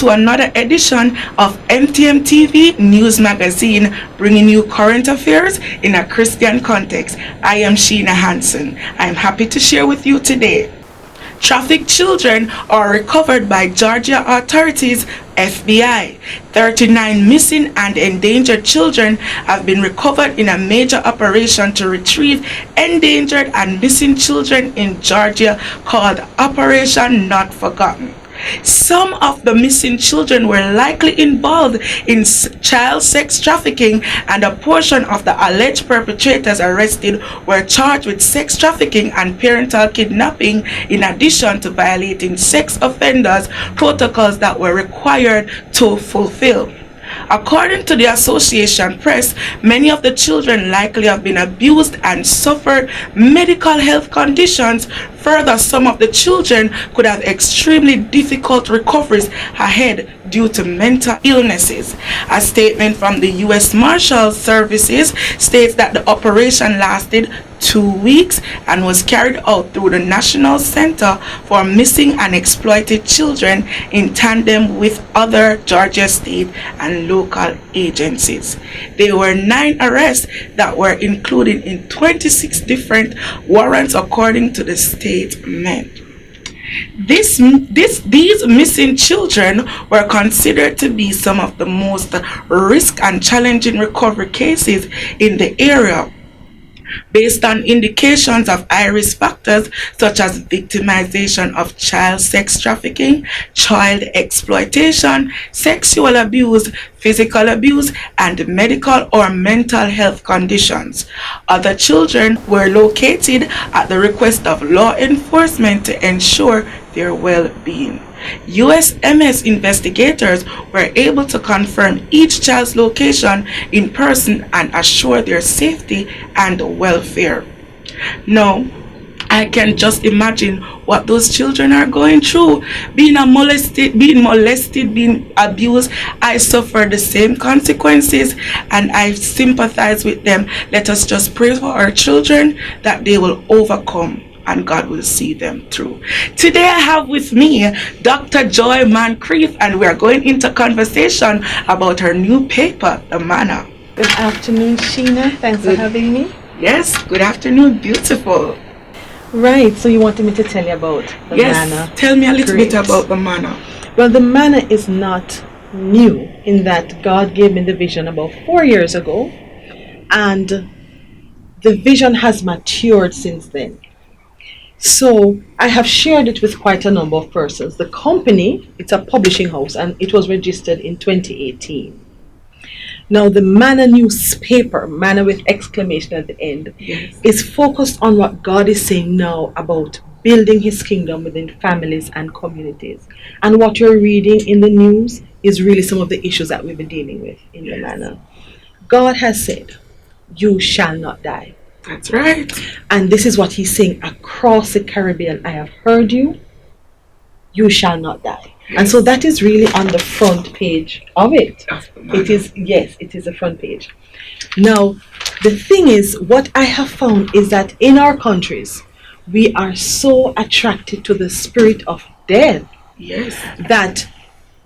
to another edition of MTM TV News Magazine, bringing you current affairs in a Christian context. I am Sheena Hansen. I am happy to share with you today. Trafficked children are recovered by Georgia authorities, FBI. 39 missing and endangered children have been recovered in a major operation to retrieve endangered and missing children in Georgia called Operation Not Forgotten. Some of the missing children were likely involved in child sex trafficking, and a portion of the alleged perpetrators arrested were charged with sex trafficking and parental kidnapping, in addition to violating sex offenders protocols that were required to fulfill. According to the Association Press, many of the children likely have been abused and suffered medical health conditions. Further, some of the children could have extremely difficult recoveries ahead due to mental illnesses. A statement from the U.S. Marshals Services states that the operation lasted 2 weeks and was carried out through the National Center for Missing and Exploited Children in tandem with other Georgia state and local agencies. There were 9 arrests that were included in 26 different warrants according to the statement. These missing children were considered to be some of the most risk and challenging recovery cases in the area, based on indications of high-risk factors such as victimization of child sex trafficking, child exploitation, sexual abuse, physical abuse, and medical or mental health conditions. Other children were located at the request of law enforcement to ensure their well-being. USMS investigators were able to confirm each child's location in person and assure their safety and welfare. Now, I can just imagine what those children are going through. Being molested, being abused. I suffer the same consequences, and I sympathize with them. Let us just pray for our children that they will overcome, and God will see them through. Today I have with me Dr. Joy Moncrief, and we are going into conversation about her new paper, The Manna. Good afternoon, Sheena. Thanks for having me. Yes, good afternoon, beautiful. Right, so you wanted me to tell you about the manna. Yes, tell me a little bit about the manna. Well, the manna is not new in that God gave me the vision about 4 years ago, and the vision has matured since then. So I have shared it with quite a number of persons. The company, it's a publishing house, and it was registered in 2018. Now the Manna newspaper, Manna with exclamation at the end, Yes. is focused on what God is saying now about building his kingdom within families and communities. And what you're reading in the news is really some of the issues that we've been dealing with in the Manna. God has said, you shall not die. That's right. And this is what he's saying across the Caribbean. I have heard you. You shall not die. And so that is really on the front page of it. It is, yes, it is the front page. Now, the thing is, what I have found is that in our countries, we are so attracted to the spirit of death. Yes. That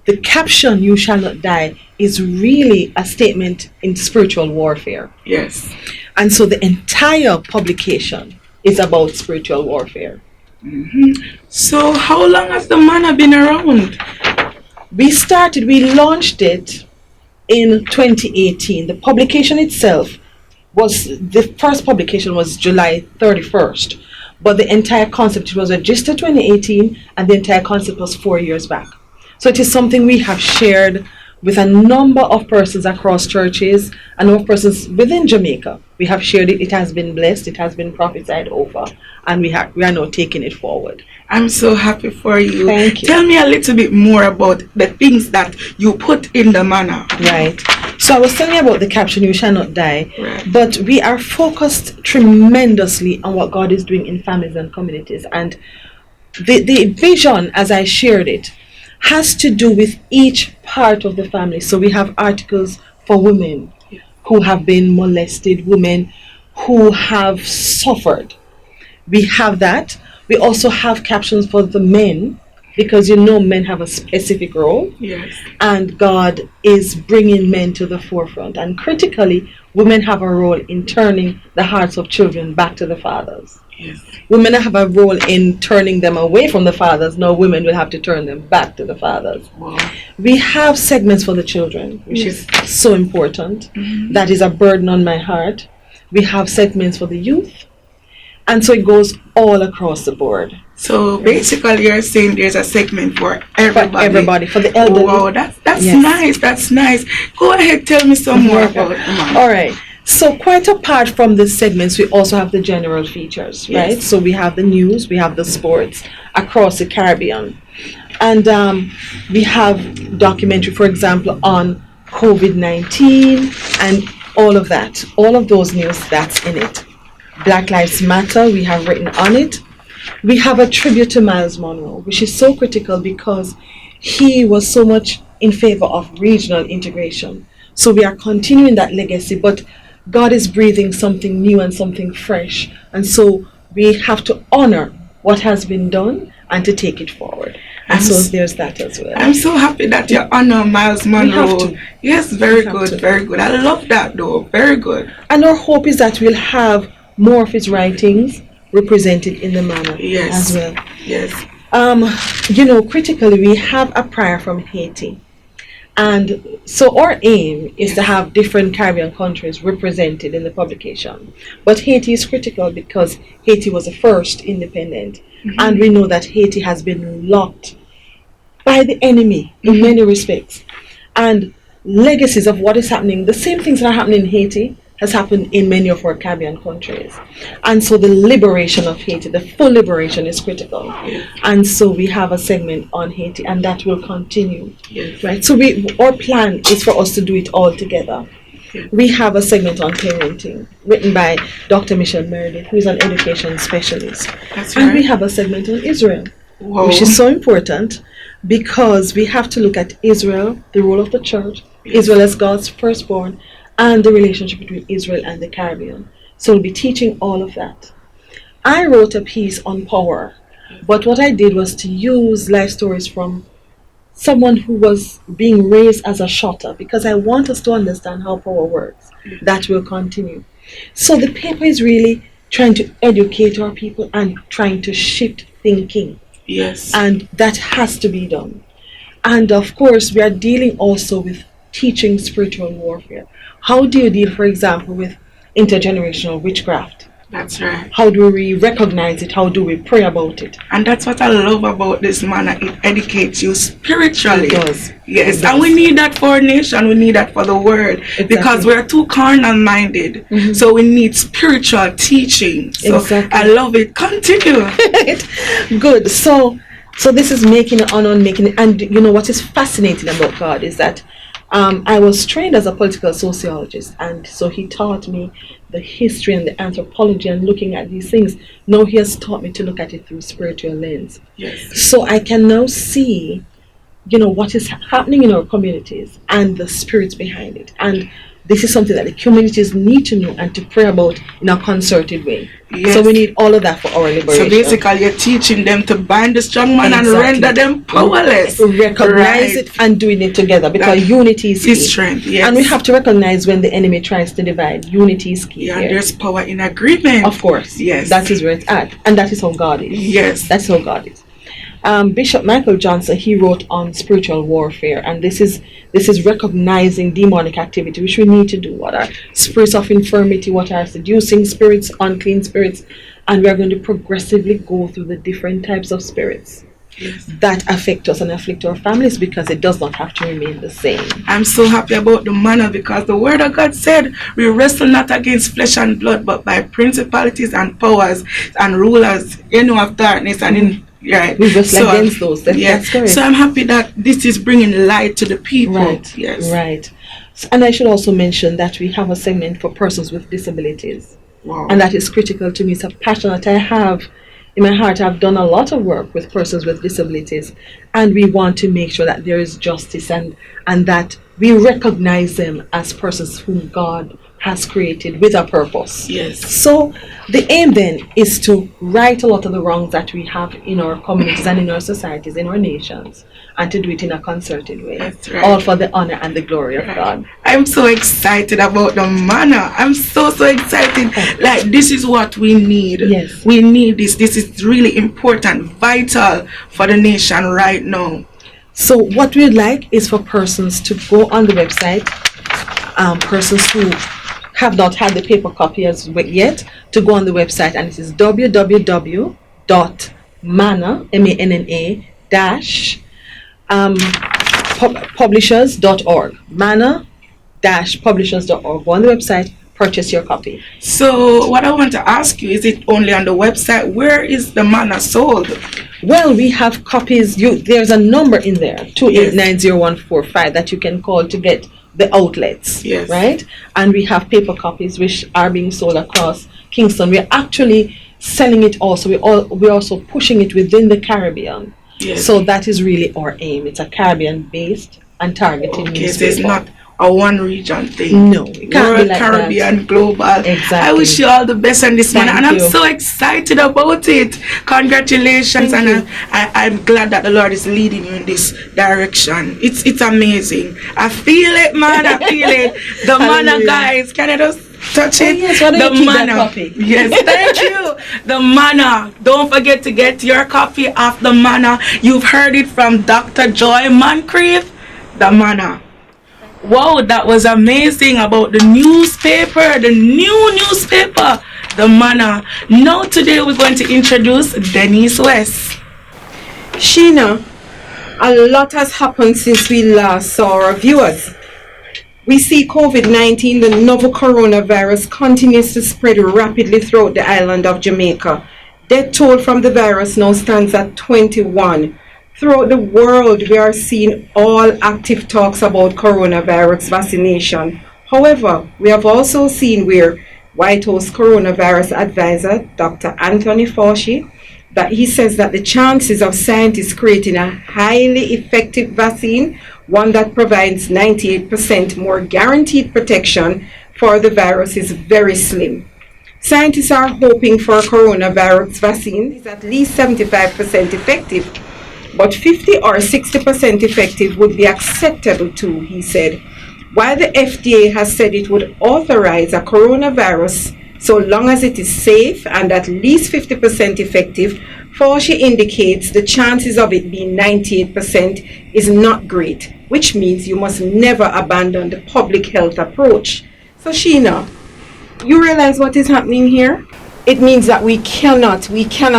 the caption, you shall not die, is really a statement in spiritual warfare. Yes. And so the entire publication is about spiritual warfare. Mm-hmm. So how long has the manna been around? We launched it in 2018. The publication itself the first publication was July 31st. But the entire concept was registered 2018, and the entire concept was 4 years back. So it is something we have shared with a number of persons across churches, a number of persons within Jamaica. We have shared it. It has been blessed. It has been prophesied over, and we are now taking it forward. I'm so happy for you. Thank you. Tell me a little bit more about the things that you put in the manna. Right. So I was telling you about the caption, you shall not die. Right. But we are focused tremendously on what God is doing in families and communities. And the vision, as I shared it, has to do with each part of the family. So we have articles for women who have been molested, women who have suffered. We have that. We also have captions for the men because you know men have a specific role, Yes. and God is bringing men to the forefront. And critically, women have a role in turning the hearts of children back to the fathers. Yes. Women have a role in turning them away from the fathers. Now women will have to turn them back to the fathers. Wow. We have segments for the children, which is so important. That is a burden on my heart. We have segments for the youth. And so it goes all across the board. So basically, you're saying there's a segment for everybody. For everybody, for the elderly. Wow, that's Yes. nice. That's nice. Go ahead, tell me some more about it, man. All right. So quite apart from the segments, we also have the general features, right? Yes. So we have the news, we have the sports across the Caribbean. And we have documentary, for example, on COVID-19 and all of that. All of those news, that's in it. Black Lives Matter, we have written on it. We have a tribute to Miles Monroe, which is so critical because he was so much in favor of regional integration. So we are continuing that legacy, but God is breathing something new and something fresh. And so we have to honor what has been done and to take it forward. And so there's that as well. I'm so happy that you honor Miles Monroe. have to. Yes, very We have good, to. very good. I love that though. Very good. And our hope is that we'll have more of his writings represented in the manor Yes. as well. Yes. Critically, we have a prayer from Haiti. And so our aim is to have different Caribbean countries represented in the publication. But Haiti is critical because Haiti was the first independent. And we know that Haiti has been locked by the enemy in many respects. And legacies of what is happening, the same things that are happening in Haiti has happened in many of our Caribbean countries. And so the liberation of Haiti, the full liberation is critical. And so we have a segment on Haiti and that will continue. Yes. Right? So our plan is for us to do it all together. We have a segment on parenting written by Dr. Michelle Meredith, who is an education specialist. That's And we right. have a segment on Israel, Whoa. which is so important because we have to look at Israel, the role of the church, Israel as God's firstborn, and the relationship between Israel and the Caribbean. So we'll be teaching all of that. I wrote a piece on power, but what I did was to use life stories from someone who was being raised as a shotter because I want us to understand how power works. That will continue. So the paper is really trying to educate our people and trying to shift thinking. Yes. And that has to be done. And of course, we are dealing also with teaching spiritual warfare. How do you deal, for example, with intergenerational witchcraft? That's right. How do we recognize it? How do we pray about it? And that's what I love about this manner. It educates you spiritually. It does. Yes, It does. and we need that for our nation. We need that for the world because we're too carnal-minded. So we need spiritual teaching. So Exactly. I love it. Continue. Good. So this is making it on making it. And you know what is fascinating about God is that I was trained as a political sociologist, and so he taught me the history and the anthropology and looking at these things. Now he has taught me to look at it through spiritual lens. Yes. So I can now see, what is happening in our communities and the spirits behind it. And this is something that the communities need to know and to pray about in a concerted way. Yes. So we need all of that for our liberation. So basically, you're teaching them to bind the strong man and Exactly. render them powerless. Recognize Right. it and doing it together because That unity is is key. strength, yes. And we have to recognize when the enemy tries to divide. Unity is key. Yeah, here. and there's power in agreement. Of course. Yes. That is where it's at. And that is how God is. Yes. That's how God is. Bishop Michael Johnson, he wrote on spiritual warfare, and this is recognizing demonic activity, which we need to do. What are spirits of infirmity? What are seducing spirits, unclean spirits? And we are going to progressively go through the different types of spirits that affect us and afflict our families because it does not have to remain the same. I'm so happy about the manner because the word of God said we wrestle not against flesh and blood but by principalities and powers and rulers of darkness and in right. We wrestle against those. That's correct. So I'm happy that this is bringing light to the people. Right. Yes. Right. And I should also mention that we have a segment for persons with disabilities. Wow. And that is critical to me. It's a passion that I have in my heart. I've done a lot of work with persons with disabilities, and we want to make sure that there is justice and that we recognize them as persons whom God has created with a purpose. Yes. So the aim then is to right a lot of the wrongs that we have in our communities and in our societies, in our nations, and to do it in a concerted way. That's right. All for the honor and the glory of God. I'm so excited about the manna. I'm so excited. Like, this is what we need. Yes. We need this. This is really important, vital for the nation right now. So what we'd like is for persons to go on the website, persons who have not had the paper copy as yet, to go on the website, and it is www.manna, M-A-N-N-A, dash, publishers.org. Manna-publishers.org. Go on the website, purchase your copy. So what I want to ask you, is it only on the website? Where is the manna sold? Well, we have copies. There's a number in there, 2890145, that you can call to get the outlets. Yes. Right? And we have paper copies which are being sold across Kingston. We're actually selling it also. We're also pushing it within the Caribbean. Yes. So that is really our aim. It's a Caribbean-based and targeted Okay, so newspaper. it's not a one region thing. No, it can't World, be like Caribbean, that. global. Exactly. I wish you all the best on this one, Thank and I'm you. so excited about it. Congratulations, Thank you. and I'm glad that the Lord is leading you in this direction. It's amazing. I feel it, man. I feel it. The manna, Hallelujah. guys. Can I just touch it? yes, why don't The you keep that manna. copy? Yes, thank you. The manna. Don't forget to get your copy of the manna. You've heard it from Dr. Joy Moncrief. The manna. Wow, that was amazing about the newspaper, the new newspaper, the manna. Now today we're going to introduce Denise West. Sheena, a lot has happened since we last saw our viewers. We see COVID-19, the novel coronavirus, continues to spread rapidly throughout the island of Jamaica. Death toll from the virus now stands at 21. Throughout the world, we are seeing all active talks about coronavirus vaccination. However, we have also seen where White House coronavirus advisor, Dr. Anthony Fauci, that he says that the chances of scientists creating a highly effective vaccine, one that provides 98% more guaranteed protection for the virus, is very slim. Scientists are hoping for a coronavirus vaccine is at least 75% effective, but 50 or 60% effective would be acceptable too, he said. While the FDA has said it would authorize a coronavirus so long as it is safe and at least 50% effective, Fauci indicates the chances of it being 98% is not great, which means you must never abandon the public health approach. So Sheena, you realize what is happening here? It means that we cannot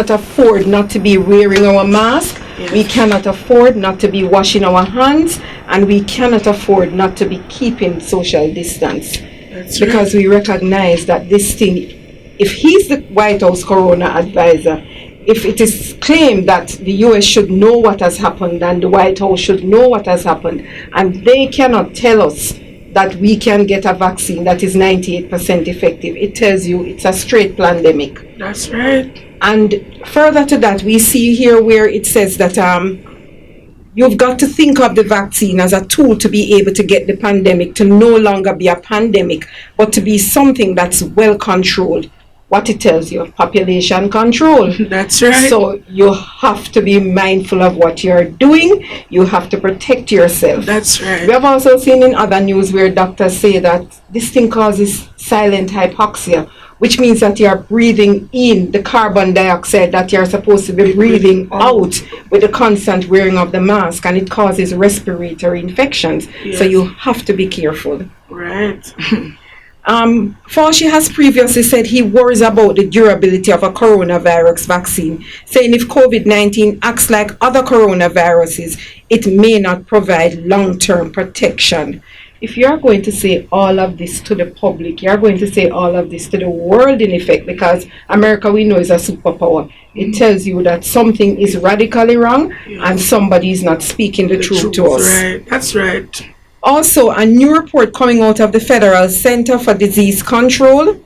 afford not to be wearing our mask. Yes. We cannot afford not to be washing our hands, and we cannot afford not to be keeping social distance. That's Because we recognize that this thing, if he's the White House corona advisor, if it is claimed that the US should know what has happened and the White House should know what has happened, and they cannot tell us that we can get a vaccine that is 98% effective, it tells you it's a straight pandemic. That's right. And further to that, we see here where it says that you've got to think of the vaccine as a tool to be able to get the pandemic to no longer be a pandemic, but to be something that's well controlled. What it tells you, population control. That's right. So you have to be mindful of what you're doing. You have to protect yourself. That's We right. have also seen in other news where doctors say that this thing causes silent hypoxia, which means that you're breathing in the carbon dioxide that you're supposed to be breathing out with the constant wearing of the mask, and it causes respiratory infections. Yes. So you have to be careful. Right. Fauci has previously said he worries about the durability of a coronavirus vaccine, saying if COVID-19 acts like other coronaviruses, it may not provide long-term protection. If you're going to say all of this to the public, you're going to say all of this to the world in effect, because America, we know, is a superpower. It tells you that something is radically wrong and somebody is not speaking the truth to us. Right. That's right. Also, a new report coming out of the Federal Center for Disease Control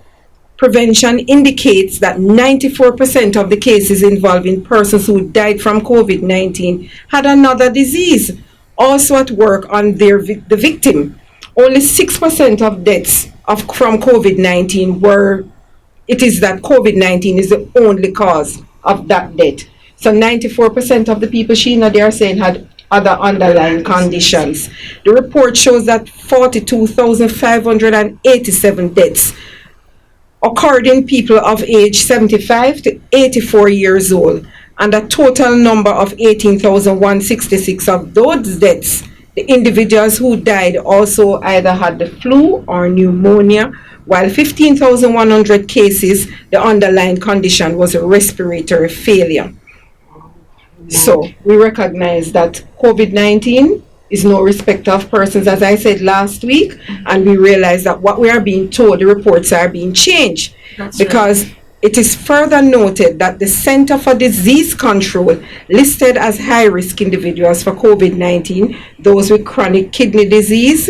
Prevention indicates that 94% of the cases involving persons who died from COVID-19 had another disease also at work on the victim. Only 6% of deaths from COVID-19 where it is that COVID-19 is the only cause of that death. So 94% of the people, Sheena, they are saying had other underlying conditions. The report shows that 42,587 deaths occurred in people of age 75 to 84 years old, and a total number of 18,166 of those deaths, the individuals who died also either had the flu or pneumonia, while 15,100 cases, the underlying condition was a respiratory failure. So we recognize that COVID-19 is no respecter of persons, as I said last week, and we realize that what we are being told, the reports are being changed. That's because right. It is further noted that the Center for Disease Control listed as high-risk individuals for COVID-19 those with chronic kidney disease,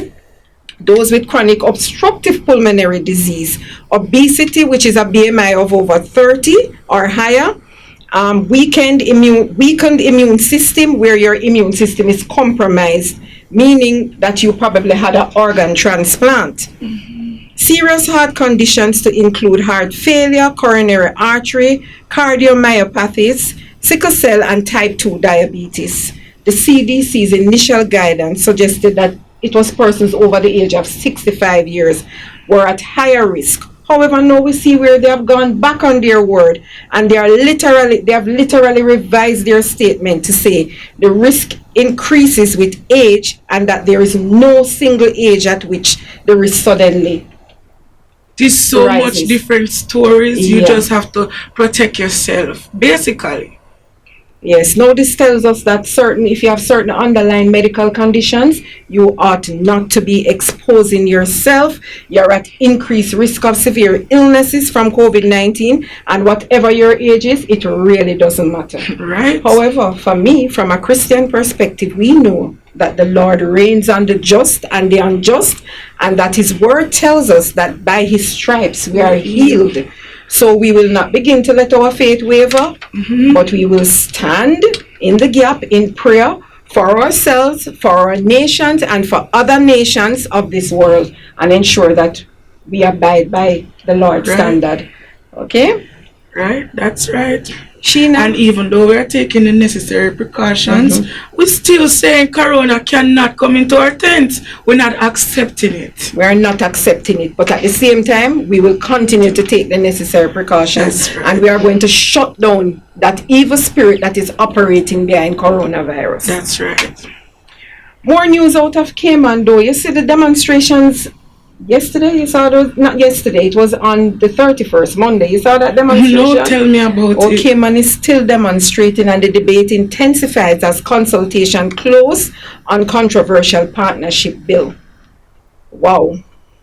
those with chronic obstructive pulmonary disease, obesity, which is a BMI of over 30 or higher, weakened immune system, where your immune system is compromised, meaning that you probably had an organ transplant. Serious heart conditions to include heart failure, coronary artery, cardiomyopathies, sickle cell, and type 2 diabetes. The CDC's initial guidance suggested that it was persons over the age of 65 years were at higher risk. However, now we see where they have gone back on their word, and they have literally revised their statement to say the risk increases with age, and that there is no single age at which the risk suddenly There's so rises. much different stories. You Yeah. just have to protect yourself, basically. Yes, now this tells us that if you have certain underlying medical conditions, you ought not to be exposing yourself. You're at increased risk of severe illnesses from COVID-19, and whatever your age is, it really doesn't matter. Right? However, for me, from a Christian perspective, we know that the Lord reigns on the just and the unjust, and that His word tells us that by His stripes we are healed. So we will not begin to let our faith waver, but we will stand in the gap in prayer for ourselves, for our nations, and for other nations of this world, and ensure that we abide by the Lord's Right. standard. Okay? Right? That's right. Sheena? And even though we are taking the necessary precautions, we're still saying Corona cannot come into our tent. We're not accepting it. We are not accepting it, but at the same time, we will continue to take the necessary precautions, That's right. and we are going to shut down that evil spirit that is operating behind coronavirus. That's right. More news out of Cayman, though. You see the demonstrations yesterday? You saw those? Not yesterday, it was on the 31st, Monday. You saw that demonstration? No, tell me about it. Cayman is still demonstrating, and the debate intensifies as consultation close on controversial partnership bill. Wow.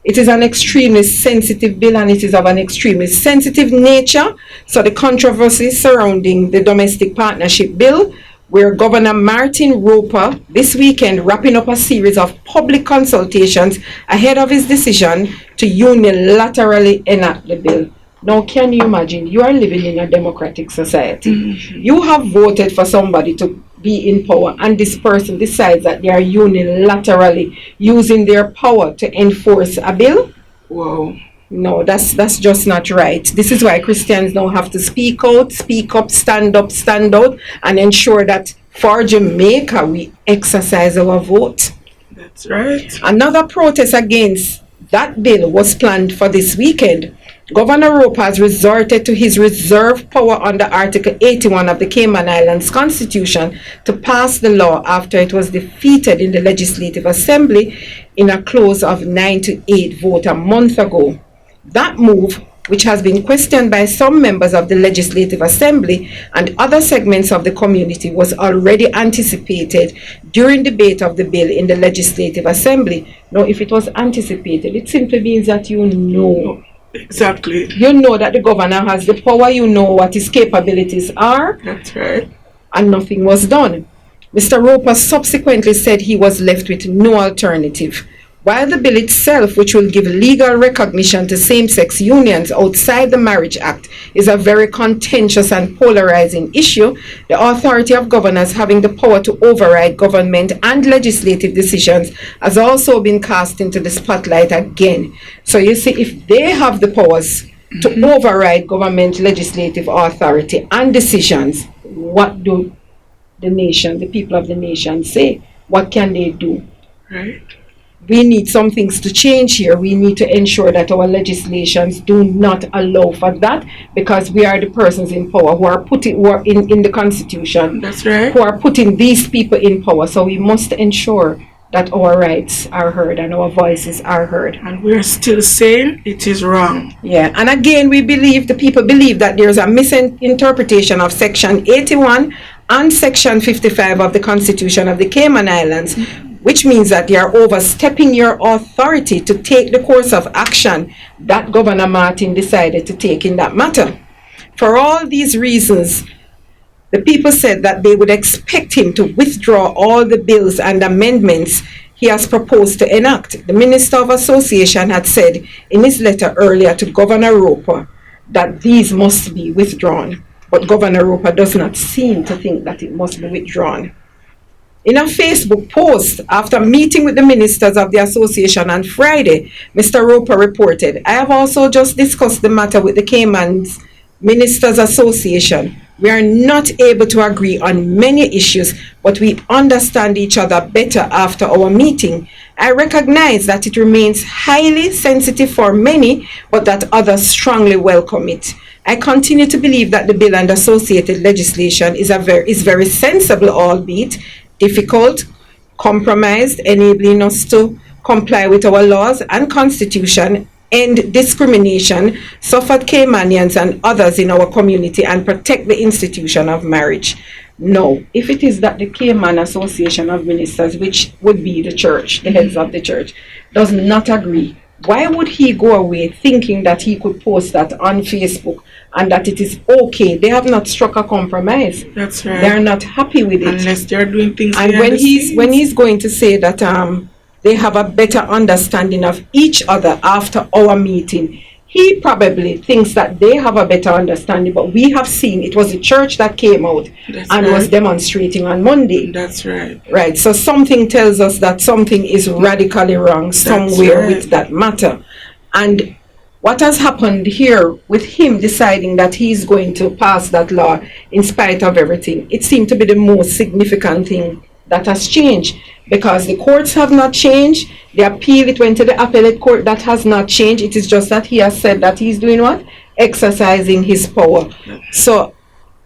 It is an extremely sensitive bill, and it is of an extremely sensitive nature. So the controversy surrounding the domestic partnership bill, where Governor Martin Roper this weekend wrapping up a series of public consultations ahead of his decision to unilaterally enact the bill. Now, can you imagine? You are living in a democratic society. You have voted for somebody to be in power, and this person decides that they are unilaterally using their power to enforce a bill. Wow. No, that's just not right. This is why Christians now have to speak out, speak up, stand out, and ensure that for Jamaica we exercise our vote. That's right. Another protest against that bill was planned for this weekend. Governor Roper has resorted to his reserve power under Article 81 of the Cayman Islands Constitution to pass the law after it was defeated in the Legislative Assembly in a close of 9-8 vote a month ago. That move, which has been questioned by some members of the Legislative Assembly and other segments of the community, was already anticipated during debate of the bill in the Legislative Assembly. Now, if it was anticipated, it simply means that you know. Exactly. You know that the governor has the power, you know what his capabilities are, That's right. and nothing was done. Mr. Roper subsequently said he was left with no alternative. While the bill itself, which will give legal recognition to same-sex unions outside the Marriage Act, is a very contentious and polarizing issue, the authority of governors having the power to override government and legislative decisions has also been cast into the spotlight again. So you see, if they have the powers to override government legislative authority and decisions, what do the nation, the people of the nation say? What can they do? Right. We need some things to change here. We need to ensure that our legislations do not allow for that, because we are the persons in power who are in the Constitution. That's right. Who are putting these people in power. So we must ensure that our rights are heard and our voices are heard. And we're still saying it is wrong. Yeah, and again, the people believe that there's a misinterpretation of Section 81 and Section 55 of the Constitution of the Cayman Islands, which means that they are overstepping your authority to take the course of action that Governor Martin decided to take in that matter. For all these reasons, the people said that they would expect him to withdraw all the bills and amendments he has proposed to enact. The Minister of Association had said in his letter earlier to Governor Roper that these must be withdrawn, but Governor Roper does not seem to think that it must be withdrawn. In a Facebook post after meeting with the ministers of the association on Friday, Mr. Roper reported, "I have also just discussed the matter with the Cayman's Ministers Association. We are not able to agree on many issues, but we understand each other better after our meeting. I recognize that it remains highly sensitive for many, but that others strongly welcome it. I continue to believe that the bill and associated legislation is very sensible, albeit difficult, compromised, enabling us to comply with our laws and constitution, end discrimination, suffered Caymanians and others in our community, and protect the institution of marriage." No, if it is that the Cayman Association of Ministers, which would be the church, the heads of the church, does not agree, why would he go away thinking that he could post that on Facebook and that it is okay? They have not struck a compromise. That's right. They are not happy with it. Unless they're doing things. And behind the when scenes. he's going to say that they have a better understanding of each other after our meeting, he probably thinks that they have a better understanding, but we have seen it was the church that came out That's and right. was demonstrating on Monday. That's right. Right, so something tells us that something is radically wrong somewhere right. with that matter. And what has happened here with him deciding that he's going to pass that law in spite of everything, it seemed to be the most significant thing that has changed, because the courts have not changed. The appeal, it went to the appellate court, that has not changed. It is just that he has said that he's doing what? Exercising his power. So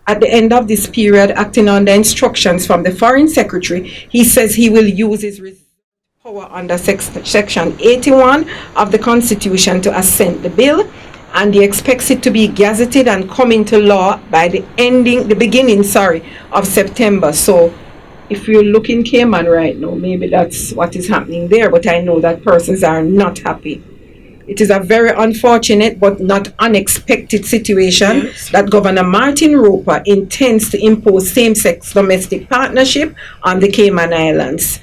at the end of this period, acting on the instructions from the Foreign Secretary, he says he will use his power under Section 81 of the Constitution to assent the bill, and he expects it to be gazetted and come into law by the beginning of September. So if you look in Cayman right now, maybe that's what is happening there, but I know that persons are not happy. It is a very unfortunate but not unexpected situation that Governor Martin Roper intends to impose same-sex domestic partnership on the Cayman Islands.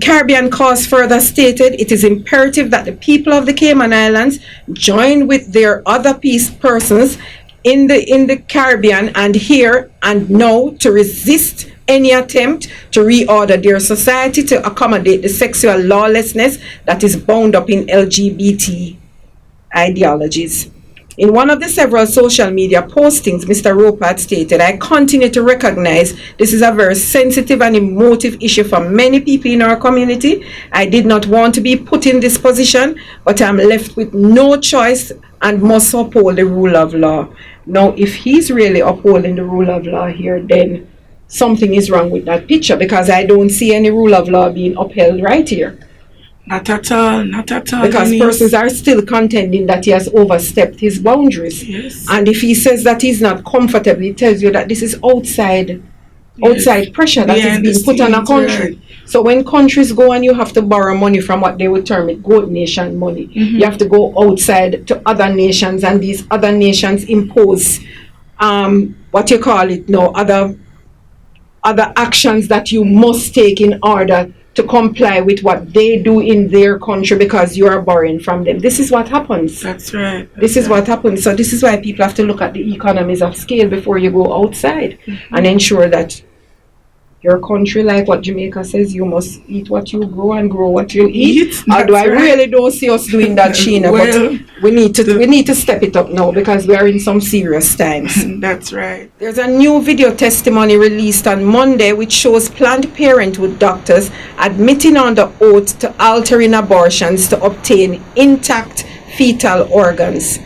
Caribbean Cause further stated, "It is imperative that the people of the Cayman Islands join with their other persons in the Caribbean and here and now to resist any attempt to reorder their society to accommodate the sexual lawlessness that is bound up in LGBT ideologies." In one of the several social media postings, Mr. Roper had stated, "I continue to recognize this is a very sensitive and emotive issue for many people in our community. I did not want to be put in this position, but I'm left with no choice and must uphold the rule of law." Now, if he's really upholding the rule of law here, then something is wrong with that picture, because I don't see any rule of law being upheld right here. Not at all. Not at all. Because Denise. persons are still contending that he has overstepped his boundaries. Yes. And if he says that he's not comfortable, he tells you that this is outside pressure that Behind is the being put on a scenes, country. right. So when countries go and you have to borrow money from what they would term it goat nation money, Mm-hmm. you have to go outside to other nations, and these other nations impose what you call it now, other actions that you must take in order to comply with what they do in their country because you are borrowing from them. This is what happens. That's right. This is what happens. So this is why people have to look at the economies of scale before you go outside and ensure that your country, like what Jamaica says, you must eat what you grow and grow what you eat. Although I really don't see us doing that, Sheena, Well, but we need to step it up now because we are in some serious times. That's right. There's a new video testimony released on Monday which shows Planned Parenthood doctors admitting under oath to altering abortions to obtain intact fetal organs.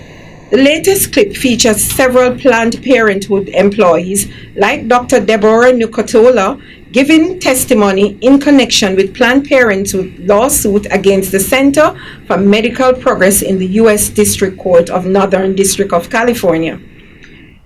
The latest clip features several Planned Parenthood employees, like Dr. Deborah Nukotola, giving testimony in connection with Planned Parenthood lawsuit against the Center for Medical Progress in the U.S. District Court of Northern District of California.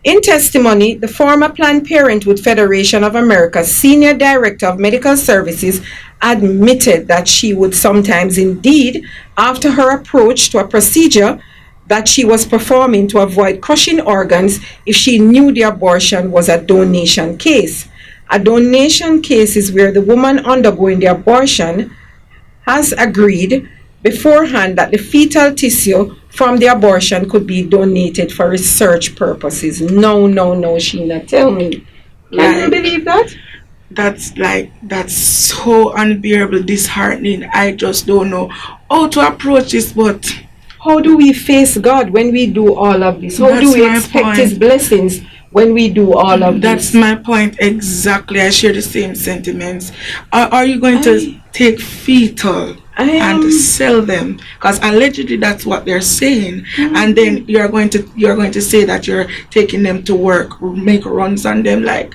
In testimony, the former Planned Parenthood Federation of America's Senior Director of Medical Services admitted that she would sometimes indeed, after her approach to a procedure that she was performing to avoid crushing organs, if she knew the abortion was a donation case. A donation case is where the woman undergoing the abortion has agreed beforehand that the fetal tissue from the abortion could be donated for research purposes. No, Sheena, tell me. Can you believe that? That's so unbearable, disheartening. I just don't know how to approach this, but how do we face God when we do all of this? How do we expect His blessings when we do all of this? That's my point exactly. I share the same sentiments. Are you going to take fetal and sell them? Because allegedly that's what they're saying, and then you're going to say that you're taking them to work, make runs on them. Like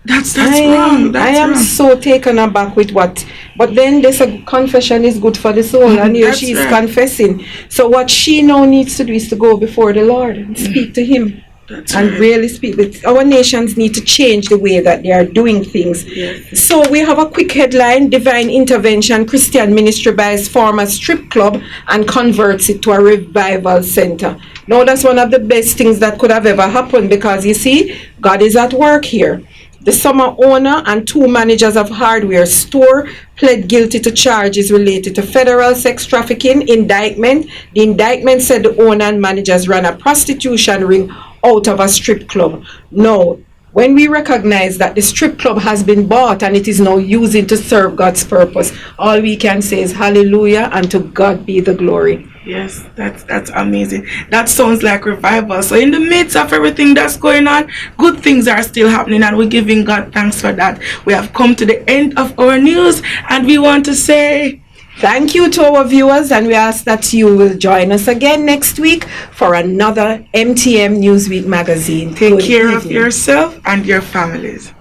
that's wrong. I am so taken aback with what. But then there's a confession is good for the soul, and here she's confessing. So what she now needs to do is to go before the Lord and speak to Him. Really speak. Our nations need to change the way that they are doing things. Yes. So we have a quick headline: Divine Intervention Christian Ministry buys former strip club and converts it to a revival center. Now that's one of the best things that could have ever happened, because you see, God is at work here. The summer owner and 2 managers of hardware store pled guilty to charges related to federal sex trafficking indictment. The indictment said the owner and managers ran a prostitution ring out of a strip club. Now, when we recognize that the strip club has been bought and it is now using to serve God's purpose, all we can say is hallelujah, and to God be the glory. Yes, that's amazing. That sounds like revival. So in the midst of everything that's going on, good things are still happening, and we're giving God thanks for that. We have come to the end of our news, and we want to say thank you to our viewers, and we ask that you will join us again next week for another MTM Newsweek magazine. Take care of yourself and your families.